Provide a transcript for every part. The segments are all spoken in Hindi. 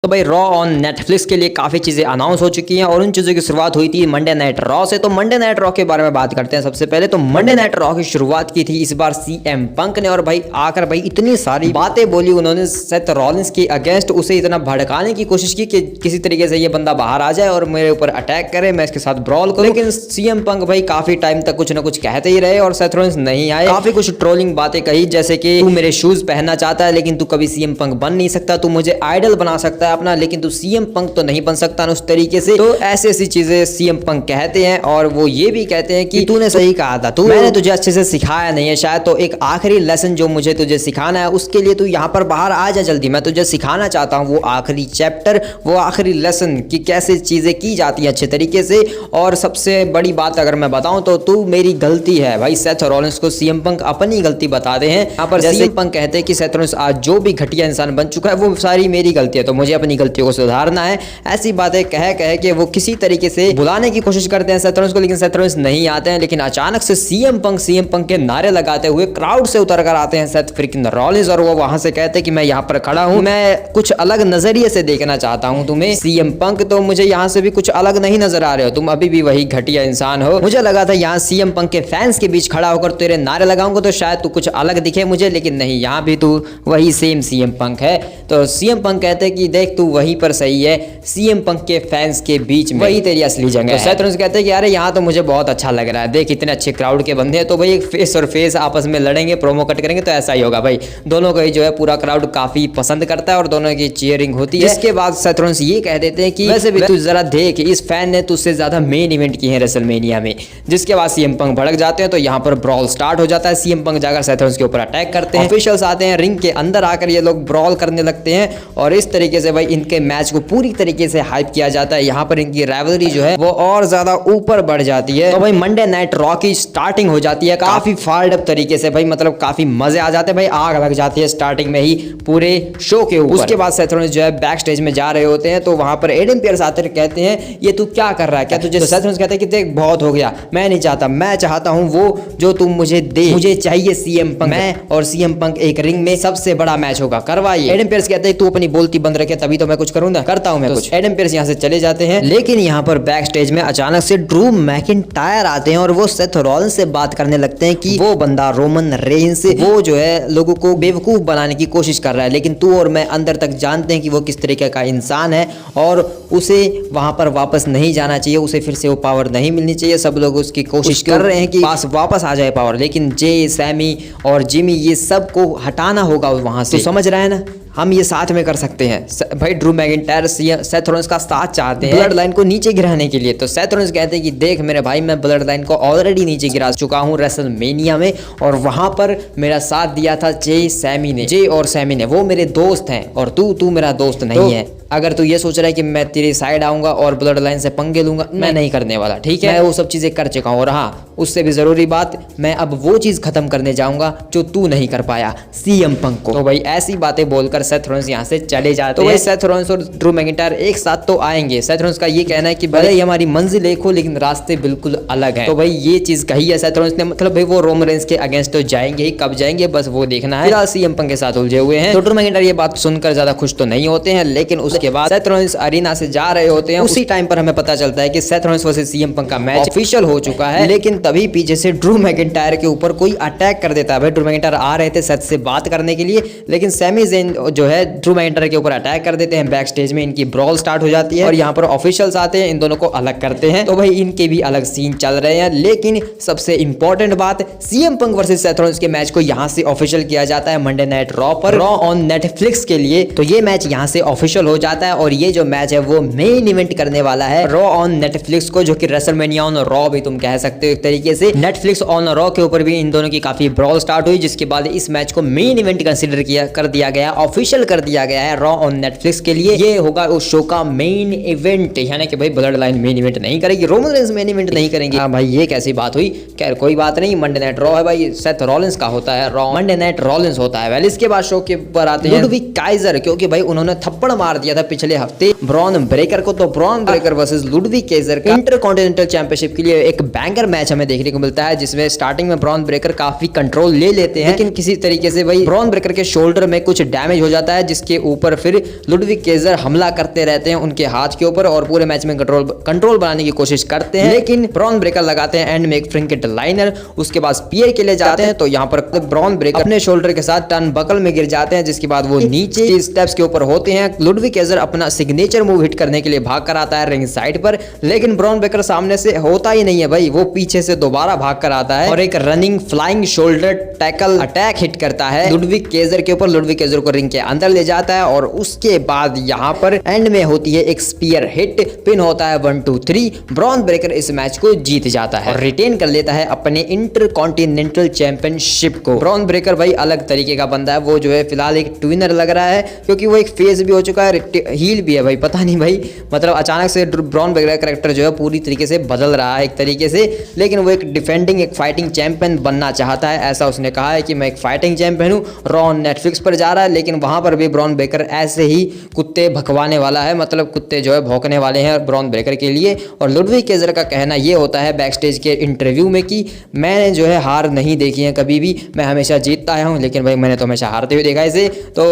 तो भाई रॉ ऑन नेटफ्लिक्स के लिए काफ़ी चीज़ें अनाउंस हो चुकी हैं और उन चीज़ों की शुरुआत हुई थी मंडे नाइट रॉ से। तो मंडे नाइट रॉ के बारे में बात करते हैं। सबसे पहले तो मंडे नाइट रॉ की शुरुआत की थी इस बार सीएम पंक ने, और भाई आकर भाई इतनी सारी बातें बोली उन्होंने सेथ रॉलिंस के अगेंस्ट, उसे इतना भड़काने की कोशिश की कि किसी तरीके से ये बंदा बाहर आ जाए और मेरे ऊपर अटैक करे, मैं इसके साथ ब्रॉल करूं। लेकिन सीएम पंक भाई काफी टाइम तक कुछ ना कुछ कहते ही रहे और सेथ रॉलिंस नहीं आए। काफी कुछ ट्रोलिंग बातें कही, जैसे कि तू मेरे शूज पहनना चाहता है लेकिन तू कभी सीएम पंक बन नहीं सकता, तू मुझे आइडल बना सकता है अपना लेकिन तू सीएम पंक तो नहीं बन सकता ना उस तरीके से। तो ऐसी ऐसी चीजें सीएम पंक कहते हैं और वो ये भी कहते हैं कि तूने सही कहा था, तू मैंने तुझे अच्छे से सिखाया नहीं है शायद, तो एक आखिरी लेसन जो मुझे तुझे सिखाना है उसके लिए तू यहाँ पर बाहर आ जा जल्दी, मैं तुझे सिखाना चाहता हूँ वो आखिरी चैप्टर, वो आखिरी लेसन कि कैसे चीजें की जाती है अच्छे तरीके से। और सबसे बड़ी बात अगर मैं बताऊं तो तू मेरी गलती है भाई। सेथ रॉलिंस को सीएम पंक अपनी गलती बताते हैं यहाँ पर। सीएम पंक कहते हैं कि सेथ रॉलिंस आज जो भी घटिया इंसान बन चुका है वो सारी मेरी गलती है, तो मुझे अपनी गलतियों को सुधारना है। ऐसी बातें कह के वो किसी तरीके से बुलाने की कोशिश करते हैं सेथ रॉलिंस को, लेकिन सेथ रॉलिंस नहीं आते हैं। लेकिन अचानक से सीएम पंक के नारे लगाते हुए क्राउड से उतर कर आते हैं सेथ फ्रिकिंग रॉलिंस, और वो वहां से कहते हैं कि मैं यहाँ पर खड़ा हूँ, मैं कुछ अलग नजरिए से देखना चाहता हूँ तुम्हें सीएम पंक, तो मुझे यहाँ से भी कुछ अलग नहीं नजर आ रहे हो, तुम अभी भी वही घटिया इंसान हो। मुझे लगा था यहाँ सीएम पंक के फैंस के बीच खड़ा होकर तेरे नारे लगाऊंगा तो शायद तू कुछ अलग दिखे मुझे, लेकिन नहीं, यहाँ भी तू वही सेम सीएम पंक है। तो सीएम पंक कहते हैं कि देख तू वहीं पर सही है, सीएम पंक के फैंस के बीच में वही तेरी असली जगह है। तो सेथ रॉलिंस कहते हैं कि अरे यहाँ तो मुझे बहुत अच्छा लग रहा है, देख इतने अच्छे क्राउड के बंदे हैं, तो भाई एक फेस और फेस आपस में लड़ेंगे, प्रोमो कट करेंगे तो ऐसा ही होगा भाई। दोनों को ही जो है पूरा क्राउड काफी पसंद करता है और दोनों की चीयरिंग होती है। इसके बाद सेथ रॉलिंस ये कह देते हैं कि वैसे भी तू जरा देख, इस फैन ने तुझसे ज्यादा मेन इवेंट की है रेसलमेनिया में। जिसके बाद सीएम पंक भड़क जाते हैं, तो यहाँ पर ब्रॉल स्टार्ट हो जाता है। सीएम पंक जाकर सेथ रॉलिंस के ऊपर अटैक करते हैं, ऑफिशियल्स आते हैं, रिंग के अंदर आकर ये लोग ब्रॉल करने लगते हैं और इस तरीके से भाई इनके मैच को पूरी तरीके से हाइप किया जाता है। यहाँ पर इनकी राइवलरी जो है वो और ज्यादा ऊपर बढ़ जाती है। तो भाई मंडे नाइट रॉ की स्टार्टिंग हो जाती है काफी फायर्ड अप तरीके से भाई, मतलब काफी मजे आ जाते हैं भाई, आग लग जाती है स्टार्टिंग में ही पूरे शो के ऊपर। उसके बाद सेथ रॉलिंस जो है बैक स्टेज में जा रहे होते हैं, तो वहां पर एडम पियर्स आते कहते हैं ये तू क्या कर रहा है, क्या तुझे। तो सेथ रॉलिंस कहते हैं कि देख बहुत हो गया, मैं नहीं चाहता, मैं चाहता हूं वो जो तुम मुझे दे, मुझे चाहिए सीएम पंक, मैं और सीएम पंक एक रिंग में सबसे बड़ा मैच होगा, करवाइए। एडम पियर्स कहते हैं तू अपनी बोलती बंद रखे तभी तो मैं कुछ करूंगा, करता हूं मैं कुछ। एडम पियर्स यहाँ से चले जाते हैं, लेकिन यहाँ पर बैक स्टेज में अचानक से ड्रू मैकिंटायर आते हैं और वो सेथ रॉलिंस से बात करने लगते हैं कि वो बंदा रोमन रेंस वो जो है लोगों को बेवकूफ बनाने की कोशिश कर रहा है, लेकिन तू और मैं अंदर तक जानते हैं कि वो किस तरीके का इंसान है और उसे वहां पर वापस नहीं जाना चाहिए, उसे फिर से वो पावर नहीं मिलनी चाहिए। सब लोग उसकी कोशिश कर रहे हैं कि पास वापस आ जाए पावर, लेकिन जे सैमी और जिमी ये सब को हटाना होगा वहां से, तो समझ रहा है ना, हम ये साथ में कर सकते हैं। भाई ड्रू मैकिंटायर सेथ रॉलिंस का साथ चाहते हैं ब्लड लाइन को नीचे गिराने के लिए। तो सेथ रॉलिंस कहते हैं कि देख मेरे भाई, मैं ब्लड लाइन को ऑलरेडी नीचे गिरा चुका हूँ रेसलमेनिया में, और वहां पर मेरा साथ दिया था जे और सैमी ने, वो मेरे दोस्त हैं और तू मेरा दोस्त नहीं है। अगर तू ये सोच रहा है कि मैं तेरी साइड आऊंगा और ब्लड लाइन से पंगे लूंगा, मैं नहीं करने वाला, ठीक है, मैं वो सब चीजें कर चुका हूँ। और हाँ, उससे भी जरूरी बात, मैं अब वो चीज खत्म करने जाऊंगा जो तू नहीं कर पाया, सीएम पंक को। तो भाई ऐसी बातें बोलकर सेथ रॉलिंस यहाँ से चले जाते हैं। तो भाई सेथ रॉलिंस और ड्रू मैकिंटायर एक साथ तो आएंगे। सेथ रॉलिंस का ये कहना है कि भले ही हमारी मंजिल एक हो लेकिन रास्ते बिल्कुल अलग है। तो भाई ये चीज कही है सेथ रॉलिंस ने, मतलब भाई वो रोमन रेंस के अगेंस्ट तो जाएंगे ही, कब जाएंगे बस वो देखना है। फिलहाल सीएम पंक के साथ उलझे हुए हैं। तो ड्रू मैकिंटायर ये बात सुनकर ज्यादा खुश तो नहीं होते हैं, लेकिन उसके बाद सेथ रॉलिंस अरीना से जा रहे होते हैं। उसी टाइम पर हमें पता चलता है कि Seth Rollins versus CM Punk का मैच ऑफिशियल हो चुका है, लेकिन तभी पीछे से ड्रू मैकिंटायर के ऊपर कोई अटैक कर देता है। भाई ड्रू मैकिंटायर आ रहे थे सेथ से बात करने के लिए, लेकिन सैमी ज़ेन जो है ड्रू मैकिंटायर के ऊपर अटैक कर देते हैं। बैक स्टेज में इनकी ब्रॉल स्टार्ट हो जाती है और यहाँ पर ऑफिशियल्स आते हैं, इन दोनों को अलग करते हैं। तो भाई इनके भी अलग सीन चल रहे हैं, लेकिन सबसे इंपॉर्टेंट बात, CM Punk versus Seth Rollins के मैच को यहाँ से ऑफिशियल किया जाता है मंडे नाइट रॉ पर, रॉ ऑन नेटफ्लिक्स के लिए। तो ये मैच यहाँ से ऑफिशियल हो जाता है और ये जो मैच है वो मेन इवेंट करने वाला है रॉ ऑन नेटफ्लिक्स को, जो कि रेसलमेनिया ऑन रॉ भी तुम कह सकते हो एक तरीके से। नेटफ्लिक्स ऑन रॉ के ऊपर भी इन दोनों की काफी ब्रॉल स्टार्ट हुई, जिसके बाद इस मैच को मेन इवेंट कंसीडर कर दिया गया, ऑफिशियल कर दिया गया है रॉ ऑन नेटफ्लिक्स के लिए। ये होगा उस शो का मेन इवेंट, यानी कि भाई ब्लड लाइन मेन इवेंट नहीं करेगी, रोमन रेंस मेन इवेंट नहीं करेंगे। हाँ भाई ये कैसी बात हुई, खैर कोई बात नहीं, मंडे नाइट रॉ है भाई, सेथ रॉलिंस का होता है रॉ, मंडे नाइट रॉलिंस होता है। वेल इसके बाद शो के ऊपर आते हैं लुडविग काइजर, क्योंकि भाई उन्होंने थप्पड़ मार दिया था पिछले हफ्ते ब्रॉन ब्रेकर को। तो Bron Breakker versus Ludwig Kaizer का इंटरकॉन्टिनेंटल चैंपियनशिप के लिए एक बैंगर मैच हमें देखने को मिलता है, जिसमें स्टार्टिंग में ब्रॉन ब्रेकर काफी कंट्रोल ले लेते हैं, लेकिन किसी तरीके से भाई ब्रॉन ब्रेकर के शोल्डर में कुछ डैमेज हो जाता है, जिसके ऊपर फिर लुडविग केजर हमला करते रहते हैं उनके हाथ के ऊपर और पूरे मैच में कंट्रोल बनाने की कोशिश करते हैं, लेकिन ब्रॉन ब्रेकर लगाते हैं एंड में एक फ्रिंकेट लाइनर। उसके बाद स्पीयर के लिए जाते हैं तो यहाँ पर ब्रॉन ब्रेकर अपने शोल्डर के साथ टर्न बकल में गिर जाते हैं, जिसके बाद वो नीचे स्टेप्स के ऊपर होते हैं। लुडविग केजर अपना सिग्नेचर मूव हिट करने के लिए भाग कर आता है रिंग साइड पर, लेकिन ब्रॉन ब्रेकर सामने से होता ही नहीं है भाई, वो पीछे से दोबारा भाग कर आता है और एक running flying shoulder tackle attack hit करता है लुडविग केजर के ऊपर। लुडविग केजर को रिंग के अंदर ले जाता है और उसके बाद यहाँ पर एंड में होती है एक स्पीयर हिट, पिन होता है 1 2 3। ब्रॉन ब्रेकर इस मैच को जीत जाता है और रिटेन कर लेता है अपने इंटरकॉन्टिनेंटल चैंपियनशिप को। ब्रॉन ब्रेकर भाई अलग तरीके का बंदा है, वो जो है फिलहाल एक ट्विनर लग रहा है, क्योंकि वो एक फेस भी हो चुका है, हील भी है भाई। पता नहीं भाई, मतलब अचानक से ब्रॉन ब्रेकर का कैरेक्टर जो है पूरी तरीके से बदल रहा है एक तरीके से, लेकिन वो एक डिफेंडिंग एक फाइटिंग चैंपियन बनना चाहता है। ऐसा उसने कहा है कि मैं एक फाइटिंग चैंपियन हूँ। रॉ नेटफ्लिक्स पर जा रहा है, लेकिन वहां पर भी ब्रॉन ब्रेकर ऐसे ही कुत्ते भगवाने वाला है, मतलब कुत्ते जो है भौंकने वाले हैं ब्रॉन ब्रेकर के लिए। और लुडविग केजर का कहना ये होता है बैकस्टेज के इंटरव्यू में कि मैंने जो है हार नहीं देखी है कभी भी, मैं हमेशा जीतता आया हूँ, लेकिन भाई मैंने तो हमेशा हारते हुए देखा इसे। तो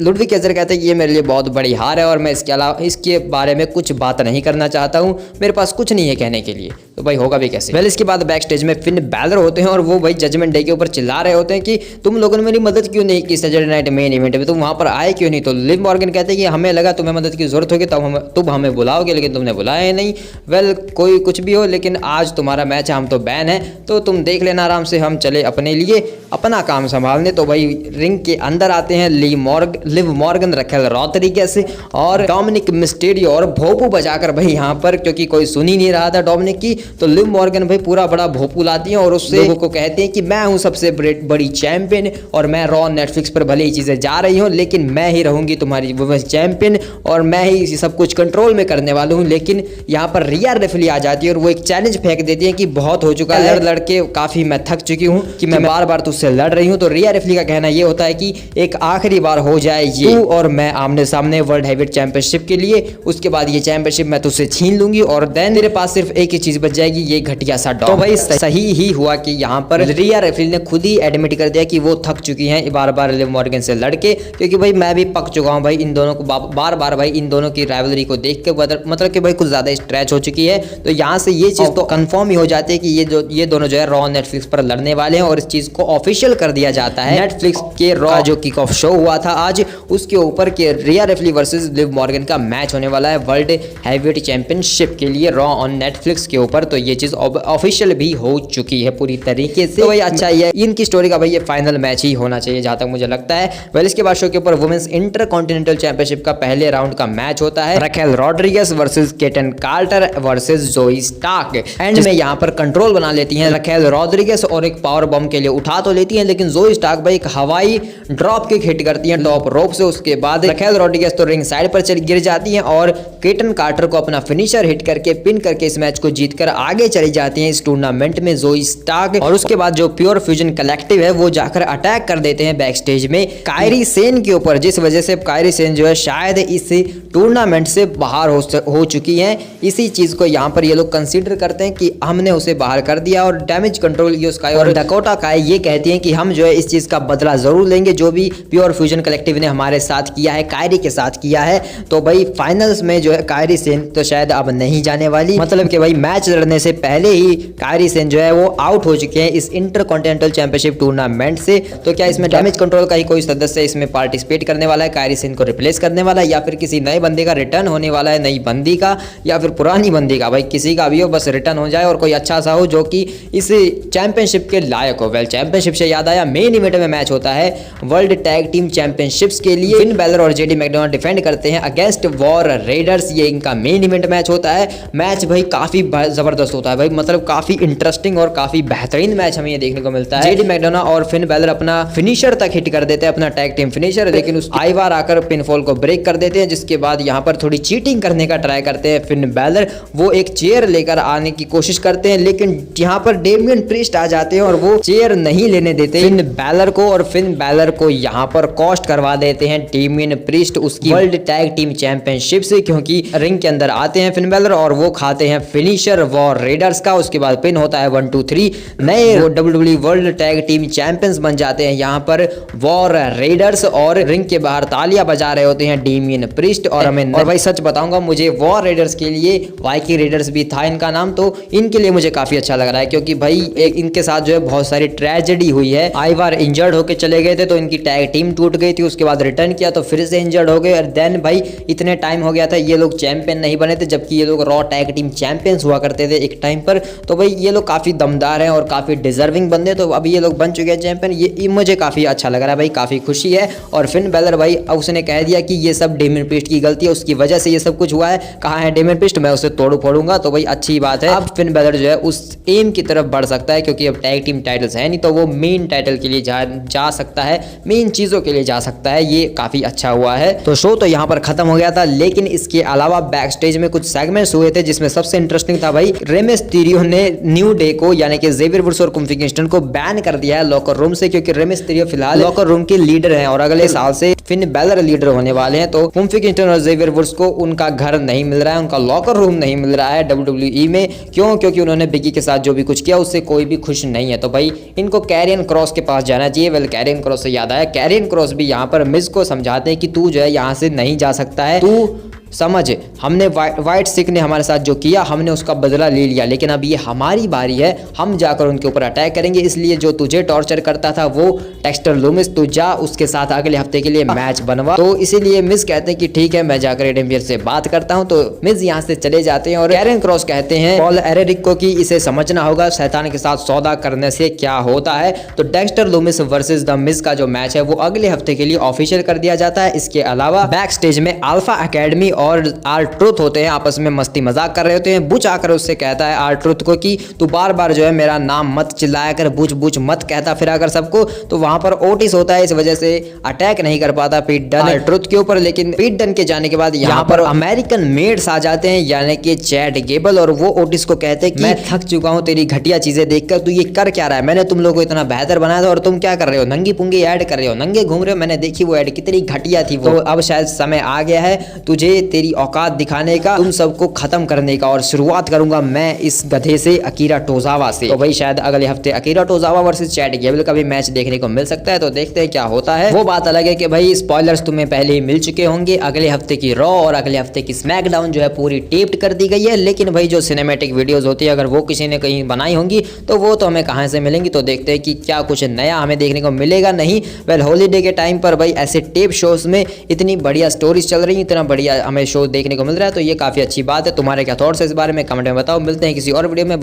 लुडविग केजर कहते हैं कि ये मेरे लिए बहुत बड़ी हार है और मैं इसके अलावा इसके बारे में कुछ बात नहीं करना चाहता हूँ, मेरे पास कुछ नहीं है कहने के लिए। तो भाई होगा भी कैसे। वेल इसके बाद बैक स्टेज में फिन बैलर होते हैं और वो भाई जजमेंट डे के ऊपर चिल्ला रहे होते हैं कि तुम लोगों ने मेरी मदद क्यों नहीं की सैटरडे नाइट मेन इवेंट में, तुम वहां पर आए क्यों नहीं। तो लिव मॉर्गन कहते हैं कि हमें लगा तुम्हें मदद की जरूरत होगी तब तुम हमें बुलाओगे, लेकिन तुमने बुलाया ही नहीं। वेल कोई कुछ भी हो, लेकिन आज तुम्हारा मैच है, हम तो बैन है, तो तुम देख लेना आराम से, हम चले अपने लिए अपना काम संभालने। तो भाई रिंग के अंदर आते हैं लिव मॉर्गन, रखेल रॉड्रिगेज और डोमिनिक मिस्टेरियो और भोपू बजाकर भाई यहाँ पर, क्योंकि कोई सुन ही नहीं रहा था डोमिनिक की, तो लिव मॉर्गन भाई पूरा बड़ा भोपू लाती हैं और उससे लोगों को कहते हैं कि मैं हूँ सबसे बड़ी चैंपियन और मैं रॉ नेटफ्लिक्स पर भले ही चीजें जा रही हूँ, लेकिन मैं ही रहूंगी तुम्हारी वुमेन्स चैंपियन और मैं ही सब कुछ कंट्रोल में करने वाला हूँ। लेकिन यहाँ पर रिया रेफली आ जाती है और वो एक चैलेंज फेंक देती है कि बहुत हो चुका है, लड़ के काफी मैं थक चुकी हूँ कि मैं बार बार तुझसे लड़ रही हूँ। तो रिया रेफली का कहना ये होता है कि एक आखिरी बार हो जाए ये तू और मैं आमने सामने वर्ल्ड हैवीवेट चैंपियनशिप के लिए, उसके बाद ये चैंपियनशिप मैं तुझसे छीन लूंगी और देन तेरे पास सिर्फ एक ही चीज बच जाएगी, ये घटिया सा डॉग। तो भाई सही ही हुआ कि यहाँ पर रिया रेफली ने खुद ही एडमिट कर दिया कि वो थक चुकी हैं बार बार लिव मॉर्गन से लड़के, क्योंकि भाई मैं भी पक चुका हूँ भाई इन दोनों को बार बार भाई इन दोनों की राइवलरी को देख के, मतलब कि भाई कुछ ज्यादा स्ट्रेच हो चुकी है। तो यहाँ से ये चीज तो कंफर्म ही हो जाती है कि ये दोनों जो है रॉ नेटफ्लिक्स पर लड़ने वाले हैं और इस चीज को ऑफिशियल कर दिया जाता है। नेटफ्लिक्स के रॉ जो किक ऑफ शो हुआ था आज, उसके ऊपर के रिया रेफली वर्सेस लिव मॉर्गन का मैच होने वाला है वर्ल्ड हैवीवेट चैंपियनशिप के लिए रॉ ऑन नेटफ्लिक्स के ऊपर। तो ये चीज ऑफिशियल भी हो चुकी है पूरी तरीके से। तो भाई अच्छा ये इनकी स्टोरी का भाई ये फाइनल मैच ही होना चाहिए जहां तक मुझे लगता है। वेल इसके बाद शो के ऊपर वुमेन्स इंटरकॉन्टिनेंटल चैंपियनशिप का पहले राउंड का मैच होता है, Raquel Rodriguez versus Kayden Carter versus Zoey Stark. End में यहाँ पर कंट्रोल बना लेती हैं रखेल रॉड्रिगेज और एक पावर बम के लिए उठा तो लेती हैं, लेकिन जोई स्टार्क भाई एक हवाई ड्रॉप किक हिट करती हैं टॉप रोप से। उसके बाद रखेल रॉड्रिगेज तो रिंग साइड पर गिर जाती हैं और केटन कार्टर को अपना फिनिशर हिट करके पिन करके इस मैच को जीतकर आगे चली जाती हैं इस टूर्नामेंट में जोई स्टार्क। और उसके बाद जो प्योर फ्यूजन कलेक्टिव है वो जाकर अटैक कर देते हैं बैक स्टेज में कायरी सेन के ऊपर, जिस वजह से कायरी सेन जो है शायद इस टूर्नामेंट से बाहर हो चुकी है। इसी चीज को यहाँ पर ये लोग कंसीडर करते हैं कि हमने उसे बाहर कर दिया और डैमेज कंट्रोल ईयो स्काई और डकोटा काई ये कहती हैं कि हम जो है इस चीज का बदला जरूर लेंगे जो भी प्योर फ्यूजन कलेक्टिव ने हमारे साथ किया है, कायरी के साथ किया है। तो भाई फाइनल्स में जो है कायरी सेन तो शायद अब नहीं जाने वाली, मतलब कि भाई मैच लड़ने से पहले ही कायरी सेन जो है वो आउट हो चुके हैं इस इंटरकॉन्टिनेंटल चैंपियनशिप टूर्नामेंट से। तो क्या इसमें डैमेज कंट्रोल का ही कोई सदस्य इसमें पार्टिसिपेट करने वाला है, कायरी सेन को रिप्लेस करने वाला है, या फिर किसी नए बंदे का रिटर्न होने वाला है, नई बंदी का या फिर पुरानी बंदी का, भाई किसी का भी हो बस रिटर्न हो जाए और कोई अच्छा सा हो जो कि इस चैंपियनशिप के लायक हो। वेल चैंपियनशिप से याद आया मेन इवेंट में मैच होता है वर्ल्ड टैग टीम चैंपियनशिप्स के लिए फिन बैलर और जेडी मैकडोनाल्ड डिफेंड करते हैं अगेंस्ट वॉर रेडर्स। ये इनका मेन इवेंट मैच होता है। मैच भाई काफी जबरदस्त होता है भाई, मतलब काफी इंटरेस्टिंग और काफी बेहतरीन मैच हमें ये देखने को मिलता है। जेडी मैकडोनाल्ड और फिन बैलर अपना फिनिशर तक हिट कर देते हैं, अपना टैग टीम फिनिशर, लेकिन उस आइवार आकर पिनफॉल को ब्रेक कर देते हैं। जिसके बाद यहाँ पर थोड़ी चीटिंग करने का ट्राई करते हैं फिन बैलर, वो एक चेयर लेकर आने की कोशिश करते हैं, लेकिन यहाँ पर डेमियन प्रीस्ट आ जाते हैं और वो चेयर नहीं लेने देते फिन बैलर को, और फिन बैलर को यहाँ पर कॉस्ट करवा देते हैं डेमियन प्रीस्ट उसकी वर्ल्ड टैग टीम चैंपियनशिप से, क्योंकि रिंग के अंदर आते हैं फिन बैलर और वो खाते हैं फिनिशर वॉर रेडर्स का। उसके बाद पिन होता है 1 2 3, नए वो WWE world tag team champions बन जाते हैं यहाँ पर वॉर रेडर्स और रिंग के बाहर तालियां बजा रहे होते हैं डेमियन प्रिस्ट और हमें। और भाई सच बताऊंगा, मुझे वॉर रेडर्स के लिए वाइकिंग रेडर्स भी था इनका नाम, तो इनके लिए मुझे काफी अच्छा लग रहा है क्योंकि भाई इनके साथ जो है बहुत सारी ट्रेजेडी हुई है। आइवार इंजर्ड होके चले गए थे तो इनकी टैग टीम टूट गई थी, उसके बाद रिटर्न किया तो फिर से इंजर्ड हो गए और देन भाई इतने टाइम हो गया था ये लोग चैंपियन नहीं बने थे, जबकि ये लोग रॉ टैग टीम चैंपियंस हुआ करते थे एक टाइम पर। तो भाई ये लोग काफी दमदार हैं और काफी डिजर्विंग बंदे, तो अब ये लोग बन चुके हैं चैंपियन। ये मुझे काफी अच्छा लग रहा है भाई, काफी खुशी है। और फिन बेलर भाई उसने कह दिया कि ये सब डेमियन प्रिस्ट की गलती है, उसकी वजह से ये सब कुछ हुआ है। कहाँ है डेमियन प्रिस्ट, मैं उसे तोड़ू फोड़ूंगा। तो भाई अच्छी बात है, अब फिन बेलर जो है उस एम की तरफ बढ़ सकता है क्योंकि अब टैग टीम टाइटल्स है नहीं, तो वो मेन टाइटल के लिए जा सकता है, मेन चीजों के लिए जा सकता है। ये काफी अच्छा हुआ है। तो शो तो यहाँ पर खत्म हो गया था, लेकिन इसके अलावा बैक स्टेज में कुछ सेगमेंट्स हुए थे जिसमें सबसे इंटरेस्टिंग था भाई रे मिस्टीरियो ने न्यू डे को यानी कि जेवियर वुड्स और कोफी किंगस्टन को बैन कर दिया है लॉकर रूम से, क्योंकि रे मिस्टीरियो फिलहाल लॉकर रूम के लीडर हैं और अगले साल से फिन बेलर लीडर होने वाले हैं। तो कोफी किंगस्टन और जेवियर वुड्स को उनका घर नहीं मिल रहा है, उनका लॉकर रूम नहीं मिल रहा है WWE में। क्यों? क्योंकि उन्होंने बिगी के साथ जो भी कुछ किया उससे कोई भी खुश नहीं है। तो भाई इनको कैरियन क्रॉस के पास जाना चाहिए। वेल कैरियन क्रॉस से याद आया, कैरियन क्रॉस भी यहाँ पर मिज को समझाते हैं कि तू जो है यहाँ से नहीं जा सकता है, तू समझ, हमने व्हाइट सिख ने हमारे साथ जो किया हमने उसका बदला ले लिया, लेकिन अब ये हमारी बारी है, हम जाकर उनके ऊपर अटैक करेंगे। इसलिए जो तुझे टॉर्चर करता था वो डेक्स्टर लूमिस, तू जा उसके साथ अगले हफ्ते के लिए मैच बनवा। तो इसीलिए मिस कहते हैं कि ठीक है मैं जाकर एडम पियर्स से बात करता हूं। तो मिस यहाँ से चले जाते हैं और कैरियन क्रॉस कहते हैं पॉल एरेरिक को कि इसे समझना होगा शैतान के साथ सौदा करने से क्या होता है। तो Dexter Lumix versus the miss का जो मैच है वो अगले हफ्ते के लिए ऑफिशियल कर दिया जाता है। इसके अलावा बैक स्टेज में अल्फा एकेडमी और आर ट्रुथ होते हैं, आपस में मस्ती मजाक कर रहे होते हैं। बुच आकर उससे कहता है आर ट्रुथ को कि तू बार बार जो है मेरा नाम मत चिल्लाया कर, बुच बुच मत कहता फिरा कर सबको। तो वहां पर ओटिस होता है, इस वजह से अटैक नहीं कर पाता पीट डन आर ट्रुथ के ऊपर। लेकिन पीट डन के जाने के बाद यहाँ पर अमेरिकन मेड्स आ जाते हैं यानी कि चैड गेबल, और वो ओटिस को कहते हैं कि मैं थक चुका हूँ तेरी घटिया चीजें देखकर, तू ये कर क्या रहा है, मैंने तुम लोगों को इतना बेहतर बनाया था और तुम क्या कर रहे हो, नंगी पुंगी ऐड कर रहे हो, नंगे घूम रहे हो, मैंने देखी वो ऐड कितनी घटिया थी वो। तो अब शायद समय आ गया है तुझे तेरी औकात दिखाने का, तुम सबको खत्म करने का, और शुरुआत करूंगा मैं इस गधे से, अकीरा टोजावा से। तो भाई शायद अगले हफ्ते Akira Tozawa versus Chad Gable का भी मैच देखने को मिल सकता है, तो देखते हैं क्या होता है। वो बात अलग है कि भाई स्पॉयलर्स तुम्हें पहले ही मिल चुके होंगे, अगले हफ्ते की रॉ और अगले हफ्ते की स्मैकडाउन जो है पूरी टेप्ड कर दी गई है। लेकिन भाई जो सिनेमैटिक वीडियोस होती है अगर वो किसी ने कहीं बनाई होंगी तो वो तो हमें कहां से मिलेंगी। तो देखते हैं कि क्या कुछ नया हमें देखने को मिलेगा नहीं। वेल हॉलीडे के टाइम पर भाई ऐसे टेप शोज में इतनी बढ़िया स्टोरीज चल रही है, इतना बढ़िया हमें शो देखने को मिल रहा है, तो ये काफी अच्छी बात है। तुम्हारे क्या थॉट्स है इस बारे में कमेंट में बताओ। मिलते हैं किसी और वीडियो में।